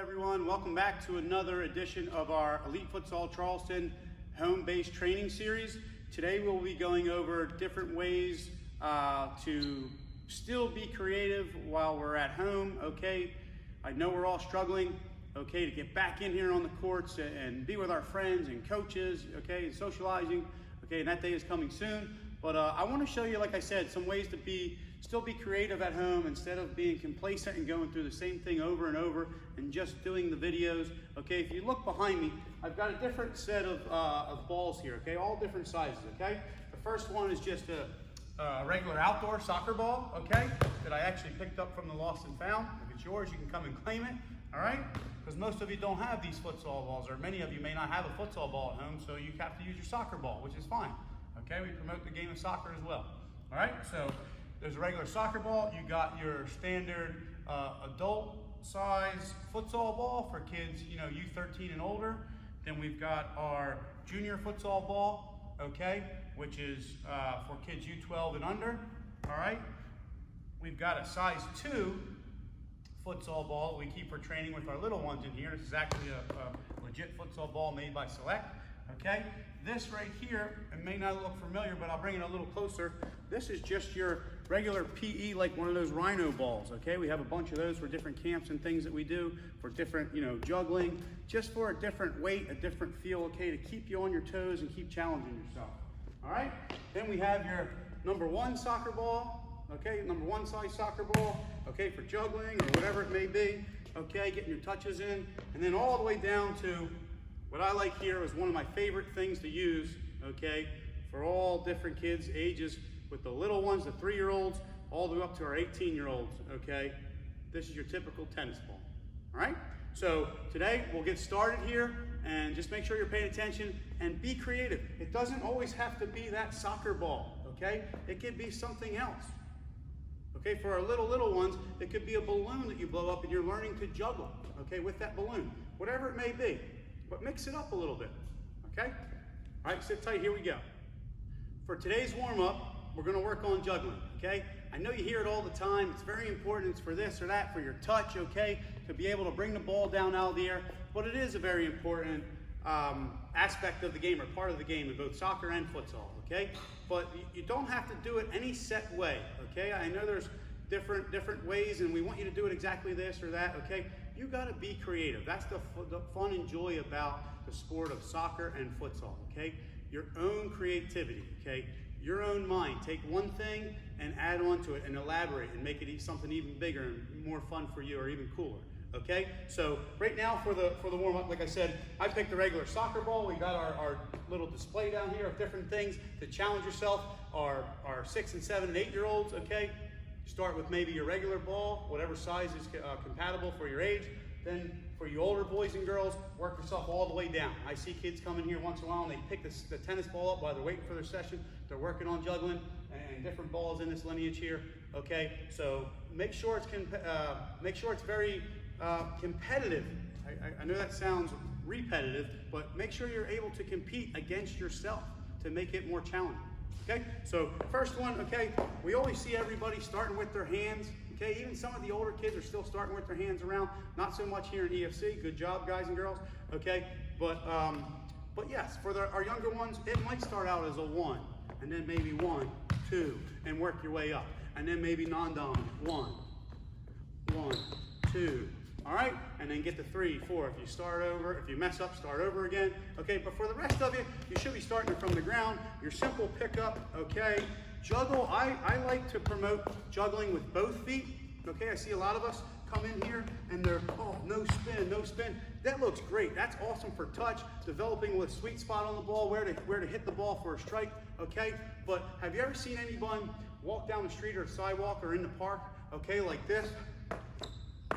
everyone. Welcome back to another edition of our Elite Futsal Charleston home-based training series. Today we'll be going over different ways to still be creative while we're at home, okay? I know we're all struggling, okay, to get back in here on the courts and be with our friends and coaches, okay, and socializing, okay, and that day is coming soon. But I want to show you, like I said, some ways to still be creative at home instead of being complacent and going through the same thing over and over and just doing the videos. Okay, if you look behind me, I've got a different set of balls here, okay, all different sizes, okay? The first one is just a regular outdoor soccer ball, okay, that I actually picked up from the Lost and Found. If it's yours, you can come and claim it, all right? Because most of you don't have these futsal balls, or many of you may not have a futsal ball at home, so you have to use your soccer ball, which is fine. Okay, we promote the game of soccer as well. All right, so there's a regular soccer ball. You got your standard adult size futsal ball for kids, you know, U13 and older. Then we've got our junior futsal ball, okay, which is for kids U12 and under. All right, we've got a size 2 futsal ball that we keep for training with our little ones in here. This is actually a legit futsal ball made by Select. Okay, this right here, it may not look familiar, but I'll bring it a little closer. This is just your regular PE, like one of those rhino balls, okay? We have a bunch of those for different camps and things that we do, for different, you know, juggling, just for a different weight, a different feel, okay, to keep you on your toes and keep challenging yourself, all right? Then we have your number 1 soccer ball, okay, number 1 size soccer ball, okay, for juggling or whatever it may be, okay, getting your touches in, and then all the way down to what I like here is one of my favorite things to use, okay, for all different kids, ages, with the little ones, the 3-year-olds, all the way up to our 18-year-olds, okay? This is your typical tennis ball, all right? So today we'll get started here and just make sure you're paying attention and be creative. It doesn't always have to be that soccer ball, okay? It could be something else. Okay, for our little ones, it could be a balloon that you blow up and you're learning to juggle, okay, with that balloon, whatever it may be. But mix it up a little bit, okay? All right, sit tight, here we go. For today's warm-up, we're gonna work on juggling, okay? I know you hear it all the time. It's very important. It's for this or that, for your touch, okay? To be able to bring the ball down out of the air. But it is a very important aspect of the game, or part of the game in both soccer and futsal, okay? But you don't have to do it any set way, okay? I know there's different ways and we want you to do it exactly this or that, okay? You gotta be creative. That's the fun and joy about the sport of soccer and futsal, okay? Your own creativity, okay? Your own mind. Take one thing and add on to it and elaborate and make it something even bigger and more fun for you, or even cooler, okay? So right now for the warm-up, like I said, I picked a regular soccer ball. We got our little display down here of different things to challenge yourself. Our 6 and 7 and 8-year-olds, okay? Start with maybe your regular ball, whatever size is compatible for your age. Then for you older boys and girls, work yourself all the way down. I see kids come in here once in a while and they pick the tennis ball up while they're waiting for their session. They're working on juggling and different balls in this lineage here. Okay, so make sure it's very competitive. I know that sounds repetitive, but make sure you're able to compete against yourself to make it more challenging. Okay, so first one, okay, we always see everybody starting with their hands, okay, even some of the older kids are still starting with their hands around, not so much here in EFC, good job guys and girls, okay, but yes, for our younger ones, it might start out as a 1, and then maybe 1, 2, and work your way up, and then maybe non-dominant, 1, 2, all right, and then get to 3, 4. If you start over, if you mess up, start over again. Okay, but for the rest of you, you should be starting from the ground. Your simple pickup, okay. Juggle, I like to promote juggling with both feet. Okay, I see a lot of us come in here and they're, oh, no spin, no spin. That looks great. That's awesome for touch, developing with sweet spot on the ball, where to hit the ball for a strike, okay. But have you ever seen anyone walk down the street or sidewalk or in the park, okay, like this?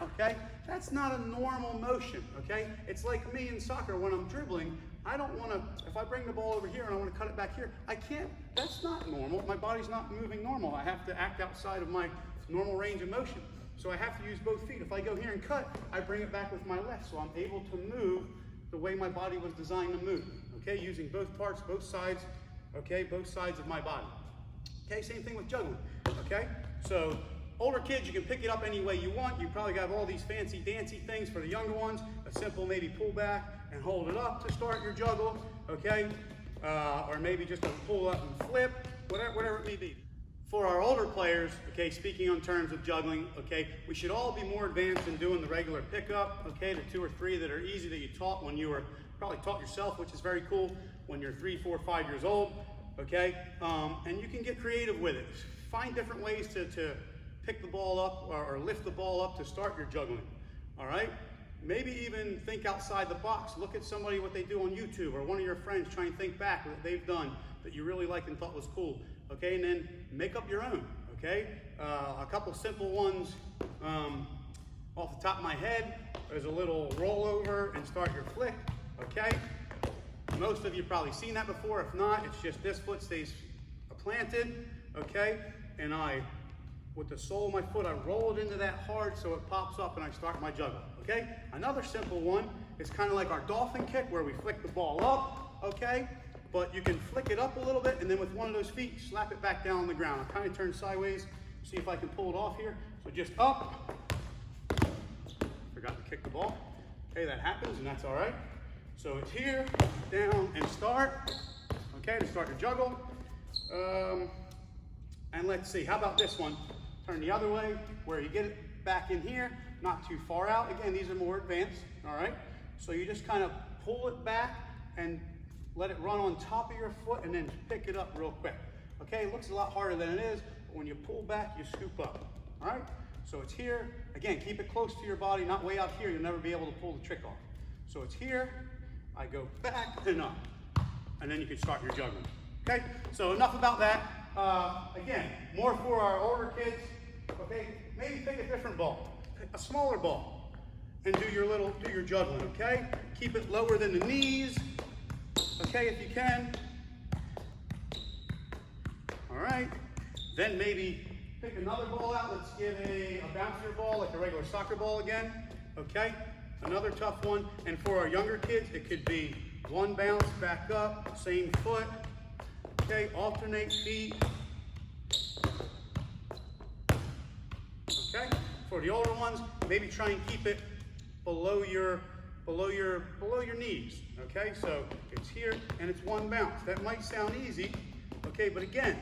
Okay, that's not a normal motion, okay? It's like me in soccer when I'm dribbling. I don't want to, if I bring the ball over here and I want to cut it back here, I can't, that's not normal. My body's not moving normal. I have to act outside of my normal range of motion. So I have to use both feet. If I go here and cut, I bring it back with my left, so I'm able to move the way my body was designed to move, okay? Using both parts, both sides, okay? Both sides of my body. Okay, same thing with juggling, okay? So older kids, you can pick it up any way you want. You probably have all these fancy dancy things. For the younger ones, a simple maybe pull back and hold it up to start your juggle, okay? Or maybe just a pull up and flip, whatever it may be. For our older players, okay, speaking on terms of juggling, okay, we should all be more advanced in doing the regular pickup, okay, the 2 or 3 that are easy that you taught when you were, probably taught yourself, which is very cool, when you're 3, 4, 5 years old, okay? And you can get creative with it. Find different ways to pick the ball up or lift the ball up to start your juggling, all right? Maybe even think outside the box. Look at somebody, what they do on YouTube, or one of your friends. Try and think back what they've done that you really liked and thought was cool, okay? And then make up your own, okay? A couple simple ones off the top of my head. There's a little rollover and start your flick, okay? Most of you probably seen that before. If not, it's just this foot stays planted, okay? And with the sole of my foot, I roll it into that hard so it pops up and I start my juggle, okay? Another simple one is kind of like our dolphin kick where we flick the ball up, okay? But you can flick it up a little bit and then with one of those feet, slap it back down on the ground. I'll kind of turn sideways, see if I can pull it off here. So just up. Forgot to kick the ball. Okay, that happens and that's all right. So it's here, down and start, okay, to start your juggle. And let's see, how about this one? Turn the other way, where you get it back in here, not too far out. Again, these are more advanced, all right? So you just kind of pull it back and let it run on top of your foot and then pick it up real quick. Okay, it looks a lot harder than it is, but when you pull back, you scoop up, all right? So it's here. Again, keep it close to your body, not way out here. You'll never be able to pull the trick off. So it's here, I go back and up, and then you can start your juggling. Okay, so enough about that. Again, more for our older kids. Okay, maybe pick a different ball, a smaller ball, and do your juggling. Okay, keep it lower than the knees. Okay, if you can. All right, then maybe pick another ball out. Let's get a bouncier ball, like a regular soccer ball again. Okay, another tough one. And for our younger kids, it could be one bounce, back up, same foot. Okay, alternate feet. Okay, for the older ones, maybe try and keep it below your knees. Okay, so it's here and it's one bounce. That might sound easy, okay, but again,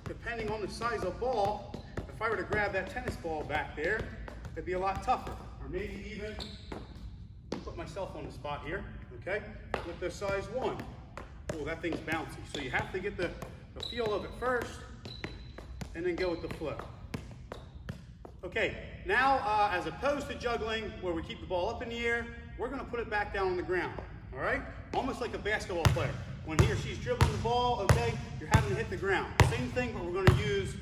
depending on the size of the ball, if I were to grab that tennis ball back there, it'd be a lot tougher. Or maybe even put myself on the spot here, okay, with the size 1. Oh, that thing's bouncy. So you have to get the feel of it first and then go with the flow. Okay, now as opposed to juggling where we keep the ball up in the air, we're gonna put it back down on the ground, all right? Almost like a basketball player. When he or she's dribbling the ball, okay, you're having to hit the ground. Same thing, but we're gonna use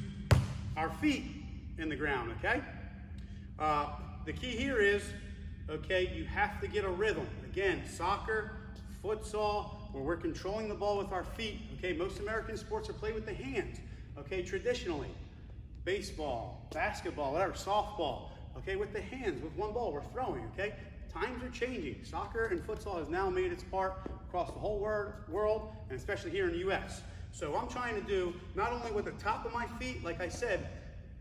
our feet in the ground, okay? The key here is, okay, you have to get a rhythm. Again, soccer, futsal, where we're controlling the ball with our feet. Okay, most American sports are played with the hands. Okay, traditionally, baseball, basketball, whatever, softball. Okay, with the hands, with one ball, we're throwing. Okay, times are changing. Soccer and futsal has now made its part across the whole world, and especially here in the U.S. So I'm trying to do not only with the top of my feet, like I said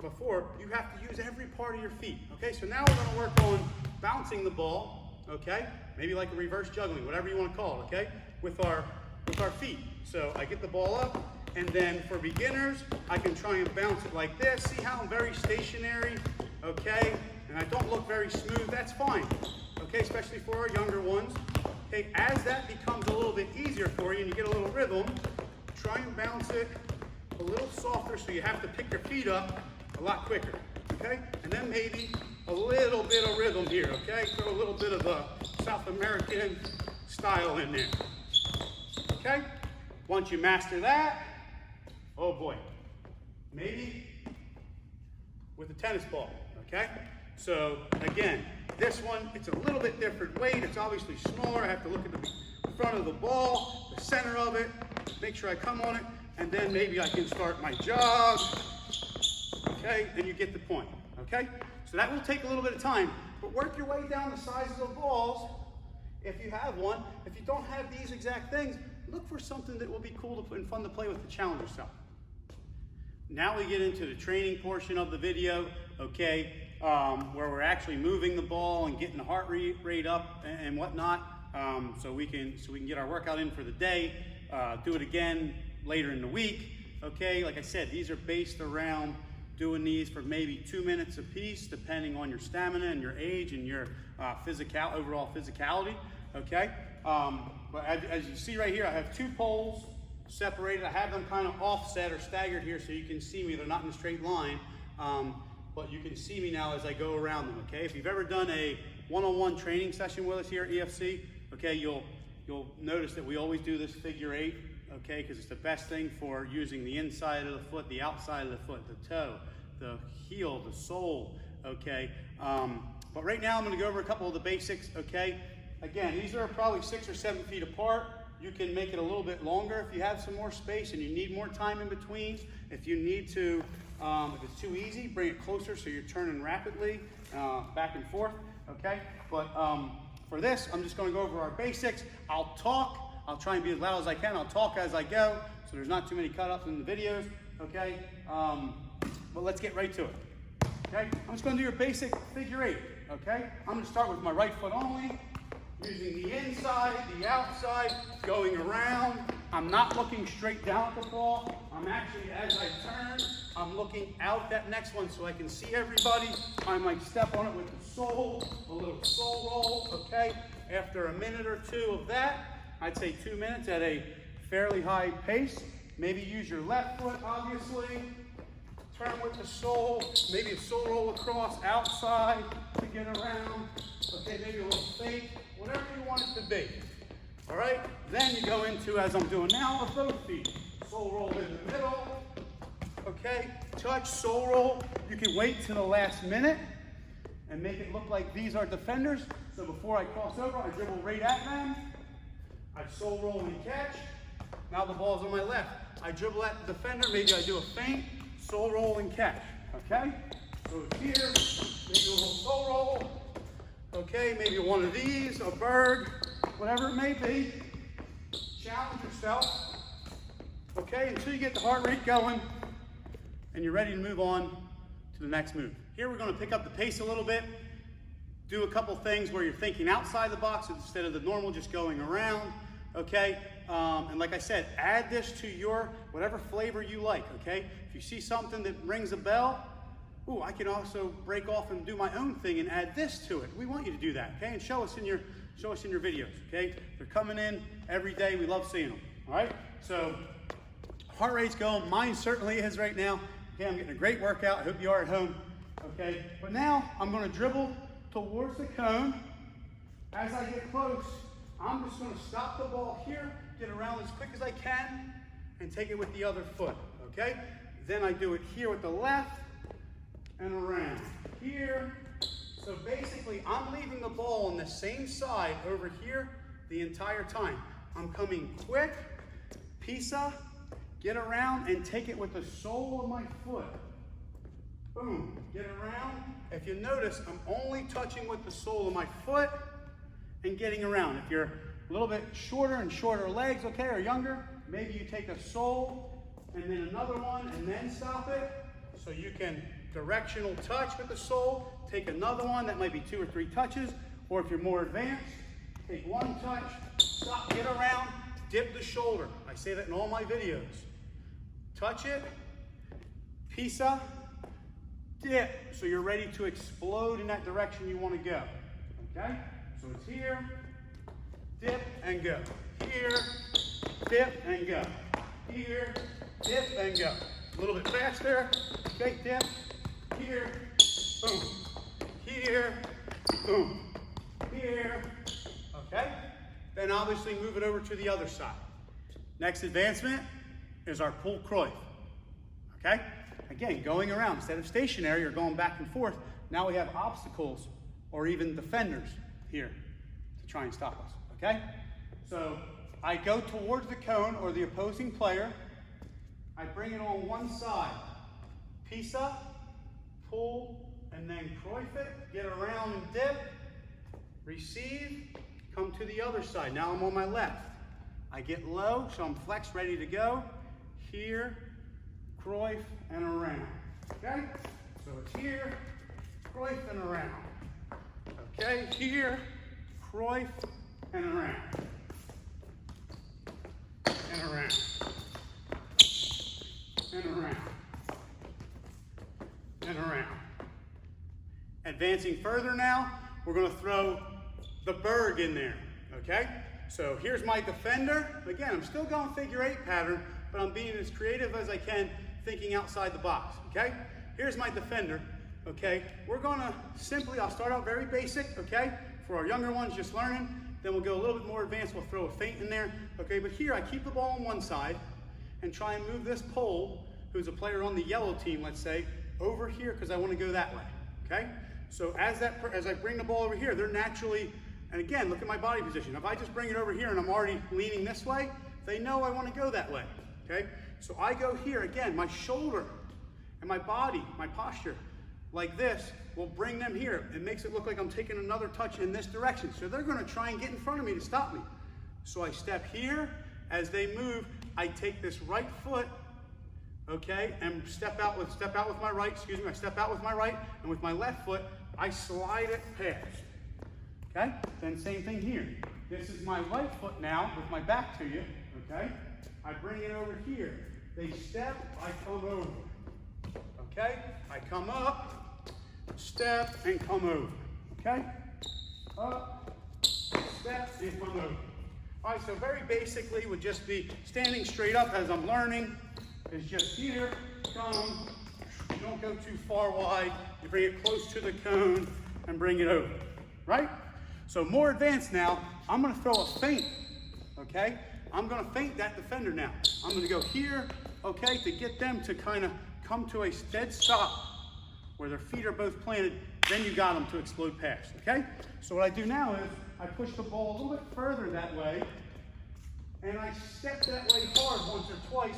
before, you have to use every part of your feet. Okay, so now we're going to work on bouncing the ball. Okay, maybe like a reverse juggling, whatever you want to call it. Okay, with our feet. So I get the ball up, and then for beginners, I can try and bounce it like this. See how I'm very stationary, okay? And I don't look very smooth, that's fine, okay? Especially for our younger ones. Okay, as that becomes a little bit easier for you and you get a little rhythm, try and bounce it a little softer so you have to pick your feet up a lot quicker, okay? And then maybe a little bit of rhythm here, okay? Throw a little bit of a South American style in there. Okay, once you master that, oh boy, maybe with a tennis ball, okay? So again, this one, it's a little bit different weight. It's obviously smaller. I have to look at the front of the ball, the center of it, make sure I come on it, and then maybe I can start my jog, okay? And you get the point, okay? So that will take a little bit of time, but work your way down the size of the balls if you have one. If you don't have these exact things, look for something that will be cool and fun to play with to challenge yourself. Now we get into the training portion of the video, okay, where we're actually moving the ball and getting the heart rate up and whatnot, so we can get our workout in for the day. Do it again later in the week, okay. Like I said, these are based around doing these for maybe 2 minutes a piece, depending on your stamina and your age and your overall physicality, okay. But as you see right here, I have 2 poles separated. I have them kind of offset or staggered here so you can see me. They're not in a straight line, but you can see me now as I go around them, okay? If you've ever done a one-on-one training session with us here at EFC, okay, you'll notice that we always do this figure 8, okay, because it's the best thing for using the inside of the foot, the outside of the foot, the toe, the heel, the sole, okay? But right now I'm going to go over a couple of the basics, okay? Again, these are probably 6 or 7 feet apart. You can make it a little bit longer if you have some more space and you need more time in between. If you need to, if it's too easy, bring it closer so you're turning rapidly back and forth, okay? But for this, I'm just going to go over our basics. I'll talk. I'll try and be as loud as I can. I'll talk as I go so there's not too many cut-ups in the videos, okay? But let's get right to it, okay? I'm just going to do your basic figure 8, okay? I'm going to start with my right foot only, using the inside, the outside, going around. I'm not looking straight down at the ball. I'm actually, as I turn, I'm looking out that next one so I can see everybody. I might step on it with the sole, a little sole roll, okay? After a minute or 2 of that, I'd say 2 minutes at a fairly high pace. Maybe use your left foot, obviously. Turn with the sole, maybe a sole roll across outside to get around. Okay, maybe a little fake, whatever you want it to be. All right, then you go into, as I'm doing now, with both feet. Sole roll in the middle, okay? Touch, sole roll. You can wait to the last minute and make it look like these are defenders. So before I cross over, I dribble right at them. I sole roll and catch. Now the ball's on my left. I dribble at the defender, maybe I do a feint, sole roll and catch, okay? So it's here, maybe a little sole roll, okay, maybe one of these, a bird, whatever it may be. Challenge yourself, okay, until you get the heart rate going and you're ready to move on to the next move. Here we're going to pick up the pace a little bit, do a couple things where you're thinking outside the box instead of the normal just going around, okay? And like I said, add this to your whatever flavor you like, okay? If you see something that rings a bell, ooh, I can also break off and do my own thing and add this to it. We want you to do that, okay? And show us in your videos, okay? They're coming in every day. We love seeing them, all right? So heart rate's going. Mine certainly is right now. Okay, I'm getting a great workout. I hope you are at home, okay? But now I'm going to dribble towards the cone. As I get close, I'm just going to stop the ball here, get around as quick as I can, and take it with the other foot, okay? Then I do it here with the left, and around here. So basically, I'm leaving the ball on the same side over here the entire time. I'm coming quick, pisa, get around, and take it with the sole of my foot. Boom, get around. If you notice, I'm only touching with the sole of my foot and getting around. If you're a little bit shorter and shorter legs, okay, or younger, maybe you take a sole and then another one and then stop it. So you can directional touch with the sole, take another one, that might be 2 or 3 touches, or if you're more advanced, take 1 touch, stop, get around, dip the shoulder. I say that in all my videos. Touch it, pisa, dip, so you're ready to explode in that direction you want to go, okay? So it's here, dip and go. Here, dip and go. Here, dip and go. A little bit faster, okay, dip, here, boom, here, boom, here, okay? Then obviously move it over to the other side. Next advancement is our pull Cruyff, okay? Again, going around. Instead of stationary or going back and forth, now we have obstacles or even defenders here to try and stop us, okay? So I go towards the cone or the opposing player. I bring it on one side. Pisa, pull, and then Cruyff it. Get around and dip. Receive, come to the other side. Now I'm on my left. I get low, so I'm flexed, ready to go. Here, Cruyff, and around. Okay? So it's here, Cruyff, and around. Okay? Here, Cruyff, and around. And around. And around. And around. Advancing further now, we're going to throw the Berg in there. Okay? So here's my defender. Again, I'm still going figure 8 pattern, but I'm being as creative as I can, thinking outside the box. Okay? Here's my defender. Okay? We're going to simply, I'll start out very basic. Okay? For our younger ones just learning. Then we'll go a little bit more advanced. We'll throw a feint in there. Okay? But here I keep the ball on one side and try and move this pole, who's a player on the yellow team, let's say, over here because I want to go that way. Okay? So as I bring the ball over here, they're naturally, and again, look at my body position. If I just bring it over here and I'm already leaning this way, they know I want to go that way. Okay? So I go here, again, my shoulder and my body, my posture, like this, will bring them here. It makes it look like I'm taking another touch in this direction. So they're going to try and get in front of me to stop me. So I step here. As they move, I take this right foot, okay, and step out with my right, I step out with my right, and with my left foot, I slide it past. Okay? Then same thing here. This is my right foot now with my back to you, okay? I bring it over here. They step, I come over. Okay? I come up, step, and come over. Okay? Up, step, and come over. All right, so very basically would just be standing straight up as I'm learning. Is just here, come, you don't go too far wide, you bring it close to the cone and bring it over, right? So more advanced now, I'm gonna throw a feint, okay? I'm gonna feint that defender now. I'm gonna go here, okay, to get them to kind of come to a dead stop where their feet are both planted, then you got them to explode past, okay? So what I do now is I push the ball a little bit further that way and I step that way hard once or twice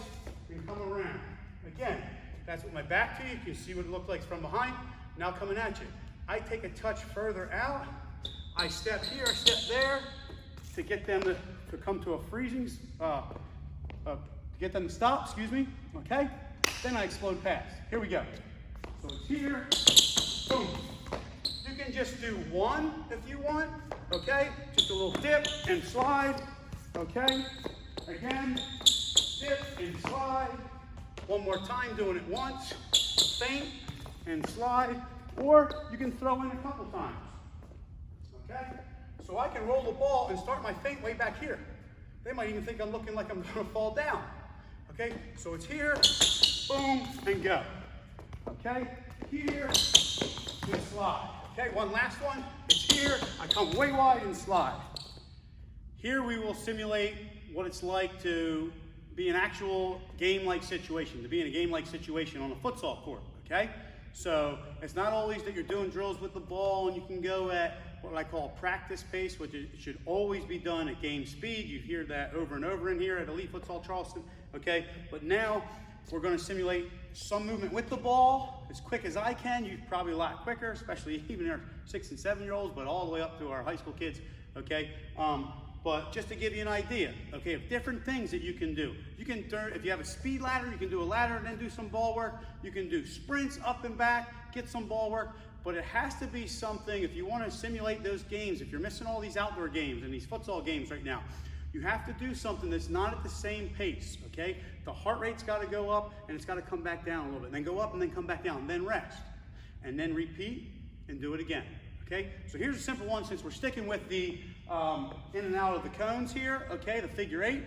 and come around. Again, that's with my back to you. You can see what it looks like from behind. Now coming at you. I take a touch further out. I step here, I step there to get them to come to a freezing, to get them to stop, excuse me, okay? Then I explode past. Here we go. So it's here, boom. You can just do one if you want, okay? Just a little dip and slide, okay? Again, dip and slide. One more time, doing it once. Feint and slide. Or you can throw in a couple times. Okay? So I can roll the ball and start my feint way back here. They might even think I'm looking like I'm going to fall down. Okay? So it's here, boom, and go. Okay? Here, and slide. Okay, one last one. It's here, I come way wide and slide. Here we will simulate what it's like to be an actual game-like situation, to be in a game-like situation on a futsal court, okay? So it's not always that you're doing drills with the ball and you can go at what I call practice pace, which it should always be done at game speed. You hear that over and over in here at Elite Futsal Charleston, okay? But now we're gonna simulate some movement with the ball as quick as I can. You're probably a lot quicker, especially even our 6 and 7 year olds, but all the way up to our high school kids, okay? But just to give you an idea, okay, of different things that you can do. You can, if you have a speed ladder, you can do a ladder and then do some ball work. You can do sprints up and back, get some ball work, but it has to be something, if you want to simulate those games, if you're missing all these outdoor games and these futsal games right now, you have to do something that's not at the same pace, okay? The heart rate's got to go up and it's got to come back down a little bit, and then go up and then come back down, and then rest, and then repeat and do it again, okay? So here's a simple one since we're sticking with the in and out of the cones here, okay, the figure 8.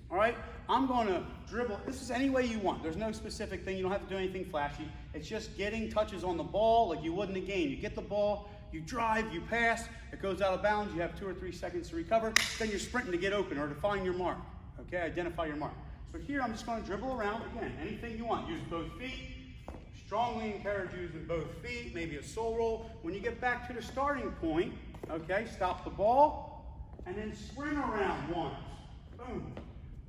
All right, I'm going to dribble. This is any way you want. There's no specific thing. You don't have to do anything flashy. It's just getting touches on the ball like you would in a game. You get the ball, you drive, you pass, it goes out of bounds, you have 2 or 3 seconds to recover, then you're sprinting to get open or to find your mark, okay, identify your mark. So here I'm just going to dribble around, again, anything you want. Use both feet. Strongly encourage using both feet, maybe a sole roll. When you get back to the starting point, okay, stop the ball, and then sprint around once. Boom,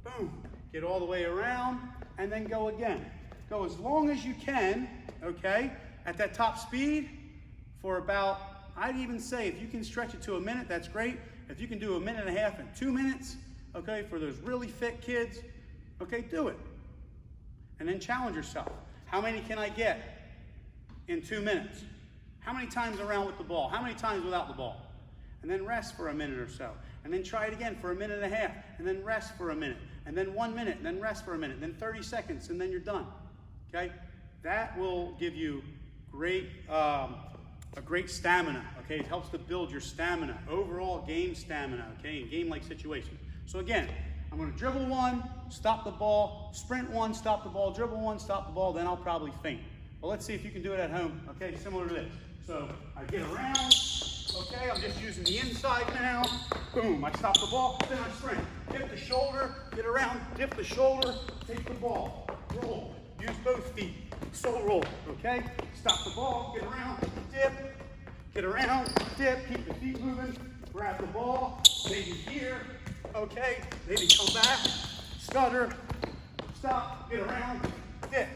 boom. Get all the way around, and then go again. Go as long as you can, okay, at that top speed for about, I'd even say if you can stretch it to a minute, that's great. If you can do a minute and a half and 2 minutes, okay, for those really fit kids, okay, do it. And then challenge yourself. How many can I get in 2 minutes? How many times around with the ball? How many times without the ball? And then rest for a minute or so. And then try it again for a minute and a half. And then rest for a minute. And then 1 minute. And then rest for a minute. And then 30 seconds. And then you're done. Okay? That will give you a great stamina. Okay? It helps to build your stamina. Overall game stamina. Okay? In game-like situations. So again, I'm going to dribble one, stop the ball, sprint one, stop the ball, dribble one, stop the ball, then I'll probably faint. Well, let's see if you can do it at home, okay, similar to this. So I get around, okay, I'm just using the inside now. Boom, I stop the ball, then I sprint. Dip the shoulder, get around, dip the shoulder, take the ball, roll. Use both feet, sole roll, okay? Stop the ball, get around, dip, get around, dip, keep the feet moving, grab the ball, maybe here, okay, maybe come back, stutter, stop, get around, dip,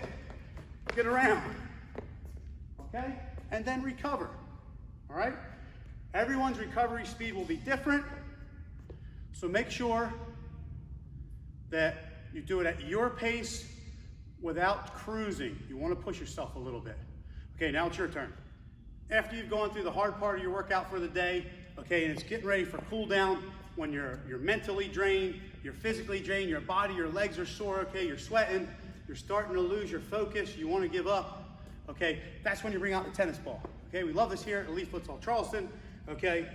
get around, okay? And then recover, all right? Everyone's recovery speed will be different, so make sure that you do it at your pace without cruising. You want to push yourself a little bit. Okay, now it's your turn. After you've gone through the hard part of your workout for the day, okay, and it's getting ready for cool down, when you're mentally drained, you're physically drained, your body, your legs are sore, okay, you're sweating, you're starting to lose your focus, you want to give up, okay, that's when you bring out the tennis ball. Okay, we love this here at Elite Futsal Charleston, okay,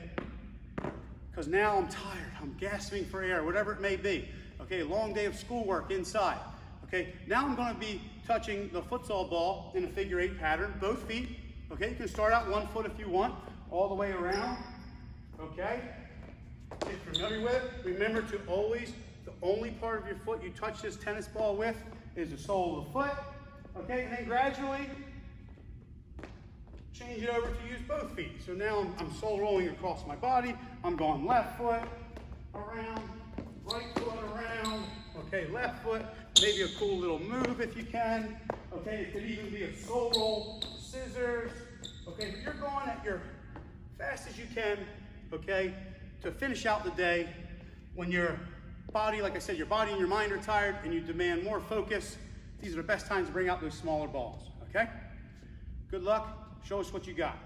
because now I'm tired, I'm gasping for air, whatever it may be. Okay, long day of schoolwork inside. Okay, now I'm going to be touching the futsal ball in a figure 8 pattern, both feet. Okay, you can start out 1 foot if you want, all the way around. Okay. Get familiar with it. Remember to always, the only part of your foot you touch this tennis ball with is the sole of the foot. Okay, and then gradually change it over to use both feet. So now I'm sole rolling across my body. I'm going left foot around, right foot around. Okay, left foot. Maybe a cool little move if you can. Okay, it could even be a sole roll, scissors. Okay, but you're going at your fast as you can. Okay. To finish out the day, when your body, like I said, your body and your mind are tired and you demand more focus, these are the best times to bring out those smaller balls, okay? Good luck, show us what you got.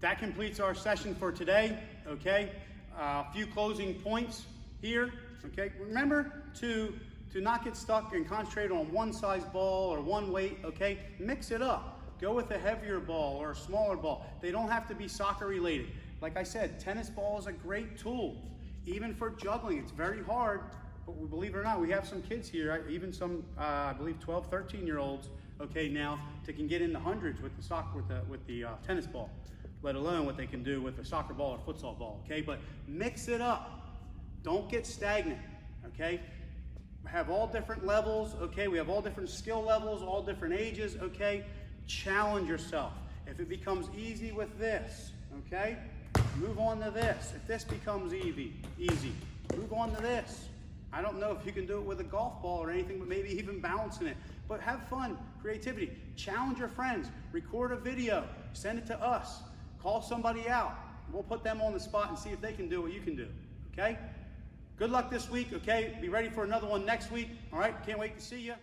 That completes our session for today, okay? A few closing points here, okay? Remember to not get stuck and concentrate on one size ball or one weight, okay? Mix it up. Go with a heavier ball or a smaller ball. They don't have to be soccer related. Like I said, tennis ball is a great tool, even for juggling. It's very hard, but believe it or not, we have some kids here, even some, I believe 12, 13-year-olds, okay, now, that can get in the hundreds with the soccer, with the tennis ball, let alone what they can do with a soccer ball or futsal ball, okay? But mix it up. Don't get stagnant, okay? We have all different levels, okay? We have all different skill levels, all different ages, okay? Challenge yourself. If it becomes easy with this, okay? Move on to this. If this becomes easy, move on to this. I don't know if you can do it with a golf ball or anything, but maybe even balancing it. But have fun, creativity. Challenge your friends. Record a video. Send it to us. Call somebody out. We'll put them on the spot and see if they can do what you can do. Okay? Good luck this week, okay? Be ready for another one next week. All right? Can't wait to see you.